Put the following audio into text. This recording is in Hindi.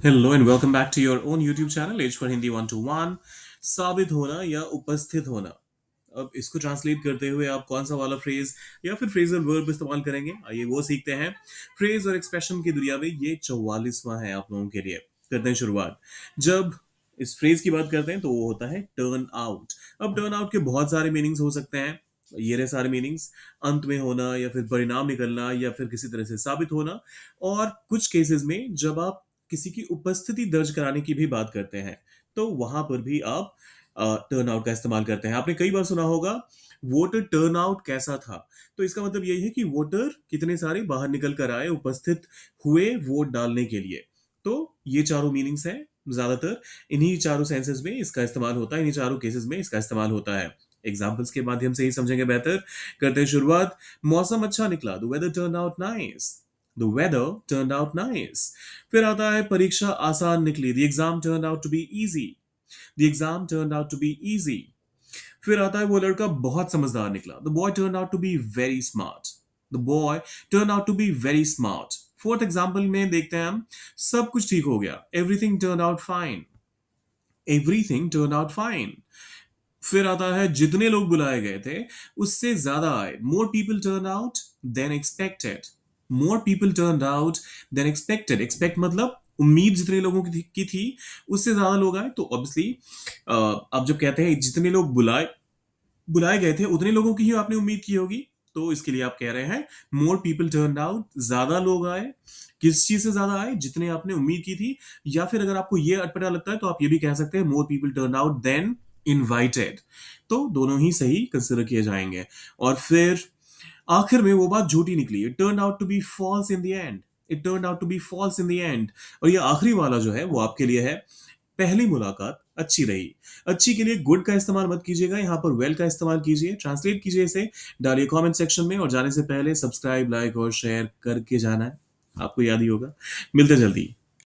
Hello and welcome back to your own YouTube channel as for Hindi 1 to 1। साबित होना या उपस्थित होना। अब इसको ट्रांसलेट करते हुए आप कौन सा वाला फ्रेज या फिर फ्रेजल वर्ब इस्तेमाल करेंगे, आइए वो सीखते हैं। फ्रेज और एक्सप्रेशन की दुनिया में ये 44वां है आप लोगों के लिए। करते हैं शुरुआत। जब इस फ्रेज की बात करते हैं तो वो होता है टर्न आउट। अब टर्न आउट के बहुत सारे मीनिंग्स हो सकते हैं। ये रहे सारे मीनिंग्स। अंत में होना या फिर परिणाम निकलना या फिर किसी तरह से साबित होना। और कुछ केसेस में जब आप किसी की उपस्थिति दर्ज कराने की भी बात करते हैं तो वहां पर भी आप टर्न आउट का इस्तेमाल करते हैं। आपने कई बार सुना होगा वोटर टर्न आउट कैसा था। तो इसका मतलब यही है कि वोटर कितने सारे बाहर निकल कर आए, उपस्थित हुए वोट डालने के लिए। तो ये चारों मीनिंग्स हैं। ज्यादातर इन्हीं चारों सेंसेस में इसका इस्तेमाल होता है, इन्हीं चारों केसेस में इसका इस्तेमाल होता है। एग्जाम्पल्स के माध्यम से ही समझेंगे बेहतर। करते हैं शुरुआत। मौसम अच्छा निकला, the weather turn out nice. The weather turn out nice. फिर आता है परीक्षा आसान निकली, the exam turn out to be easy. The exam turn out to be easy. फिर आता है वो लड़का बहुत समझदार निकला, the boy turn out to be very smart. The boy turn out to be very smart. Fourth example में देखते हैं हम। सब कुछ ठीक हो गया, everything turn out fine. Everything turn out fine. फिर आता है जितने लोग बुलाए गए थे उससे ज्यादा आए, मोर people turn out then expected. मोर people turn out then expected. Expect मतलब उम्मीद जितने लोगों की थी उससे ज्यादा लोग आए। तो ऑब्वियसली आप जब कहते हैं जितने लोग बुलाए बुलाए गए थे उतने लोगों की ही आपने उम्मीद की होगी। तो इसके लिए आप कह रहे हैं मोर पीपल टर्न आउट, ज्यादा लोग आए। किस चीज से ज्यादा आए? जितने आपने उम्मीद की थी। या फिर अगर आपको ये अटपटा लगता है तो आप ये भी कह सकते हैं more people turn out than invited. तो दोनों ही सही कंसिडर किए जाएंगे। और फिर आखिर में वो बात झूठी निकली, it turn out to be false in the end. It turn out to be false in the end. और ये आखिरी वाला जो है वो आपके लिए है। पहली मुलाकात अच्छी रही। अच्छी के लिए गुड का इस्तेमाल मत कीजिएगा, यहां पर वेल का इस्तेमाल कीजिए। ट्रांसलेट कीजिए इसे, डालिए कमेंट सेक्शन में। और जाने से पहले सब्सक्राइब, लाइक और शेयर करके जाना है, आपको याद ही होगा। मिलते हैं जल्दी।